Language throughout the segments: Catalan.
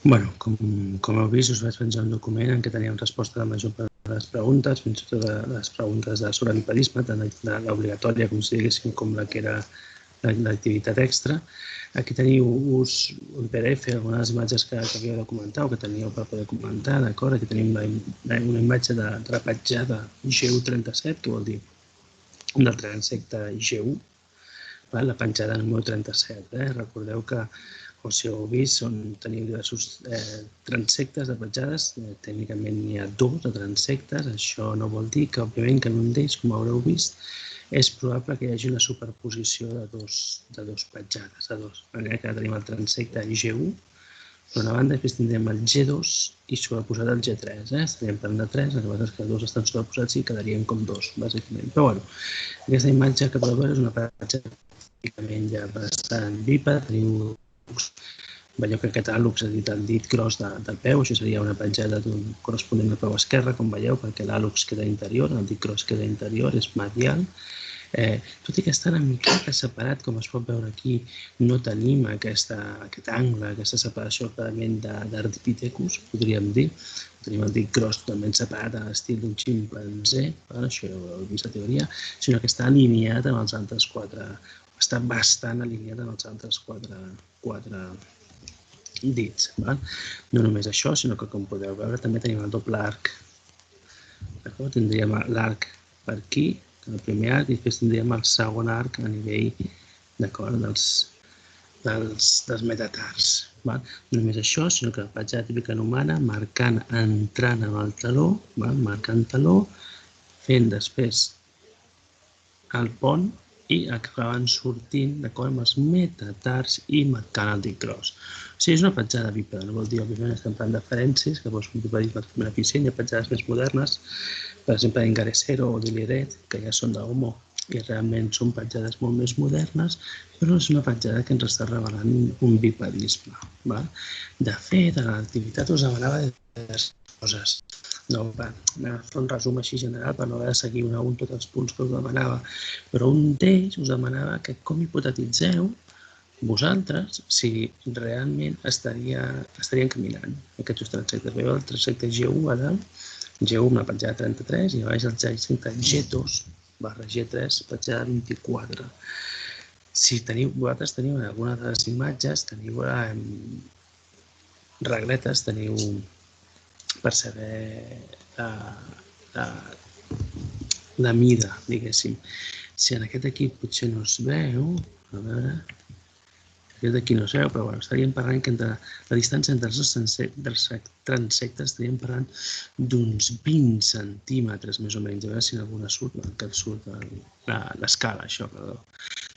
Bueno, com heu vist, us vaig penjar un document en què teníem resposta a la major part de les preguntes, fins i tot de les preguntes sobre l'hiperisme, tant de l'obligatòria, com si diguéssim, com la que era l'activitat extra. Aquí teniu un PDF, algunes imatges que havíeu de comentar o que teníeu per poder comentar, d'acord? Aquí tenim una imatge de la petjada GU37, que vol dir del transecte GU, la penjada número 37. Recordeu que, com si heu vist, teniu diversos transectes de petjades. Tècnicament n'hi ha dos de transectes. Això no vol dir que, òbviament, que en un d'ells, com haureu vist, és probable que hi hagi una superposició de dos petjades, de dos. De manera que tenim el transecte G1, per una banda, després tindrem el G2 i sobreposat el G3. Estaríem parlant de 3, el que passa és que els dos estan sobreposats i quedarien com dos, bàsicament. Però, bueno, aquesta imatge que podeu veure és una petjada pràcticament ja bastant bípeda. Teniu, veieu que aquest àlux, és a dir, el dit gros del peu, això seria una petjada corresponent al peu esquerre, com veieu, perquè l'àlux queda interior, el dit gros queda interior, és medial. Tot i que està una miqueta separat, com es pot veure aquí, no tenim aquest angle, aquesta separació clarament d'Ardipithecus, podríem dir. Tenim el dit gros totalment separat a l'estil d'un ximpanzé, això ja ho heu vist a teoria, sinó que està alineat amb els altres quatre, està bastant alineat amb els altres quatre dits. No només això, sinó que, com podeu veure, també tenim el doble arc. Tindríem l'arc per aquí, el primer arc, i després tindríem el segon arc a nivell dels metatars. No només això, sinó que la petjada típicament humana, entrant amb el taló, marcant taló, fent després el pont i acabant sortint amb els metatars i marcant el dit gros. O sigui, és una petjada bípeda, no vol dir, òbviament, estem parlant de diferències, que un bipedisme més eficient, hi ha petjades més modernes, per exemple, Engaresero o Diliret, que ja són d'Homo i realment són petjades molt més modernes, però és una petjada que ens està revelant un bipedisme. De fet, a l'activitat us demanava diverses coses. Anem a fer un resum així general per no haver de seguir un a un tots els punts que us demanava, però un d'ells us demanava que com hipotetitzeu vosaltres si realment estarien caminant aquests transectes. Veieu el transecte G1 a dalt, G1 una petjada 33 i a baix el transecte G2 barra G3 petjada 24. Si vosaltres teniu en alguna de les imatges, teniu regletes, teniu per saber la mida, diguéssim. Si en aquest aquí potser no es veu, a veure, aquest d'aquí no es veu, però estaríem parlant que entre la distància entre els dos transectes estaríem parlant d'uns 20 centímetres, més o menys. A veure si en alguna surt, que surt l'escala, això, perdó.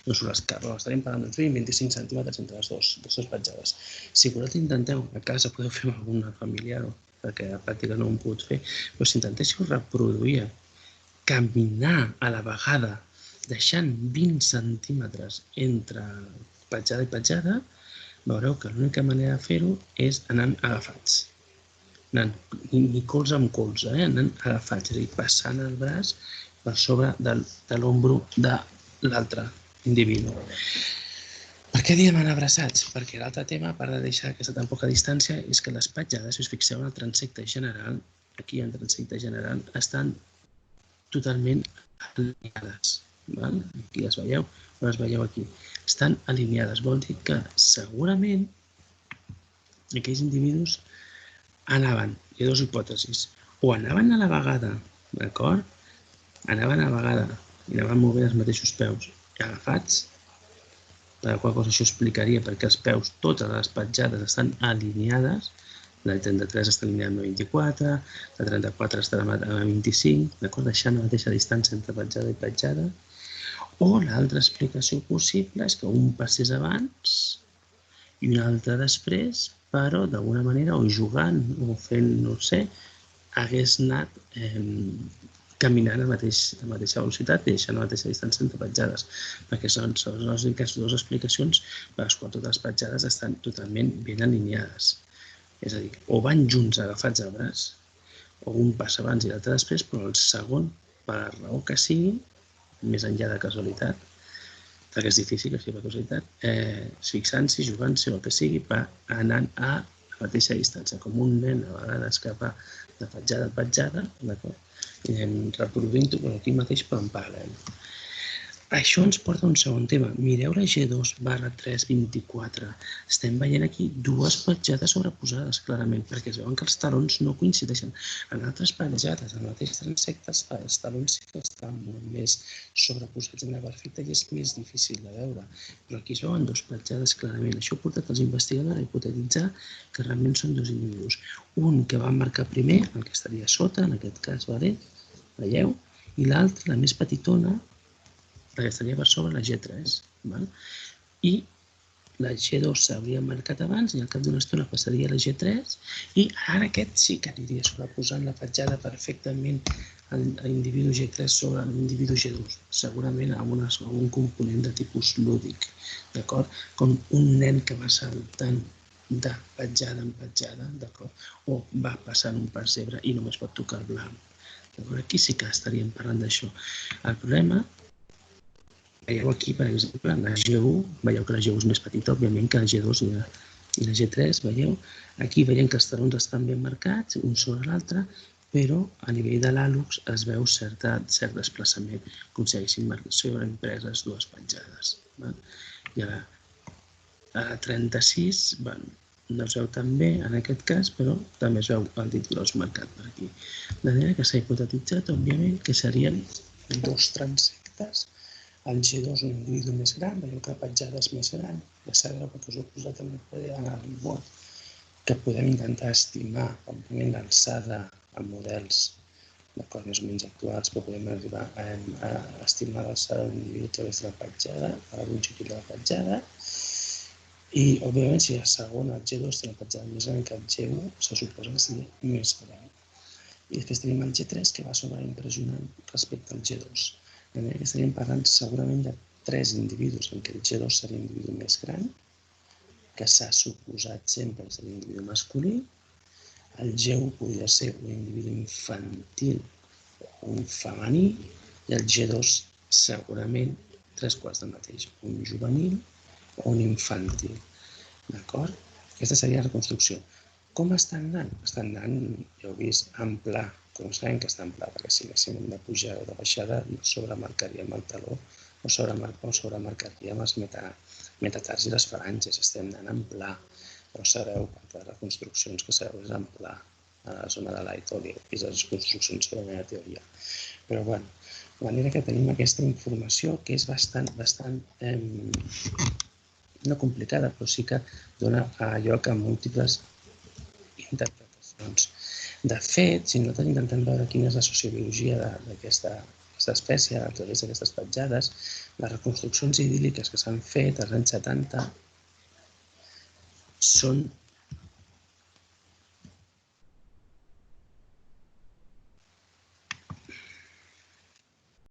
No surt l'escala, estaríem parlant d'uns 20-25 centímetres entre les dues petjades. Si vosaltres intenteu, a casa podeu fer amb alguna familiar, perquè a la pràctica no ho hem pogut fer, però si intentéssiu reproduir, caminar a la vegada, deixant 20 centímetres entre petjada i petjada, veureu que l'única manera de fer-ho és anant agafats. Ni colze amb colze, anant agafats, és a dir, passant el braç per sobre de l'ombro de l'altre individu. Per què diem anar abraçats? Perquè l'altre tema, a part de deixar aquesta tan poca distància, és que les petjades, si us fixeu en el transecte general, aquí en el transecte general, estan totalment alineades. Aquí les veieu, no les veieu aquí. Estan alineades, vol dir que segurament aquells individus anaven, hi ha dues hipòtesis, o anaven a la vegada, d'acord? Anaven a la vegada i anaven movent els mateixos peus agafats, per la qual cosa això explicaria perquè els peus, totes les petjades estan alineades, la 33 està alineada amb la 24, la 34 està amb la 25, d'acord? Deixant la mateixa distància entre petjada i petjada. O l'altra explicació possible és que un passés abans i un altre després, però d'alguna manera, o jugant o fent, no sé, hagués anat caminant a la mateixa velocitat i deixant la mateixa distància entre petjades, perquè són les úniques dues explicacions per les quals totes les petjades estan totalment ben alineades. És a dir, o van junts agafats al braç, o un passa abans i l'altre després, però el segon, per la raó que sigui, més enllà de casualitat, perquè és difícil que sigui per casualitat, fixant-s'hi, jugant-s'hi o el que sigui, va anant a la mateixa distància, com un nen a vegades que va de petjada a petjada, i anem reproduint-ho aquí mateix però en paral·lel. Això ens porta a un segon tema. Mireu la G2/324. Estem veient aquí dues petjades sobreposades, clarament, perquè es veuen que els talons no coincideixen. En altres petjades, en el mateix transecte, els talons sí que estan molt més sobreposats en la perfecta i és més difícil de veure. Però aquí es veuen dues petjades clarament. Això ha portat els investigadors a hipotetitzar que realment són dos individus. Un que va marcar primer, el que estaria sota, en aquest cas, veieu? I l'altre, la més petitona, perquè estaria per sobre la G3, i la G2 s'hauria marcat abans i al cap d'una estona passaria a la G3 i ara aquest sí que aniria sobreposant la petjada perfectament a l'individu G3 sobre l'individu G2, segurament amb un component de tipus lúdic, d'acord? Com un nen que va saltant de petjada en petjada, d'acord? O va passant un pessebre i només pot tocar el blanc. Aquí sí que estaríem parlant d'això. El problema, veieu aquí, per exemple, la G1, veieu que la G1 és més petita, òbviament, que la G2 i la G3, veieu? Aquí veiem que els talons estan ben marcats, un sobre l'altre, però a nivell de l'àlux es veu cert desplaçament, com si haguessin sobreimpreses dues petjades. I a la 36, no es veu tan bé en aquest cas, però també es veu el dit gros marcat per aquí. De manera que s'ha hipotetitzat, òbviament, que serien dos transectes. El G2 un individu més gran, veieu que la petjada és més gran, ja sabeu perquè us ho he posat en el mot, que podem intentar estimar, òbviament, l'alçada amb models d'acord més o menys actuals, però podem arribar a estimar l'alçada d'un individu a través de la petjada, a la longitud de la petjada, i, òbviament, si la segona, el G2, té una petjada més gran que el G1, se suposa que sigui més gran. I després tenim el G3, que va sobreimpressionant respecte al G2. Estaríem parlant segurament de 3 individus, en què el G2 seria l'individu més gran, que s'ha suposat sempre que seria l'individu masculí, el G1 podria ser un individu infantil o un femení, i el G2 segurament 3/4 del mateix, un juvenil o un infantil. D'acord? Aquesta seria la reconstrucció. Com estan anant? Estan anant, ja heu vist, en pla. Com sabem que està en pla, perquè si anéssim de pujada o de baixada no sobremarcaríem el taló o sobremarcaríem els metatarsi i les falanges. Estem anant en pla, però sabeu, per les construccions que sabeu és en pla a la zona de l'Aitor i les construccions que donen la teoria. Però, bueno, de manera que tenim aquesta informació que és bastant no complicada, però sí que dona lloc a múltiples interpretacions. De fet, si nosaltres intentem veure quina és la sociobiologia d'aquesta espècie a través d'aquestes petjades, les reconstruccions idíl·liques que s'han fet als anys 70 són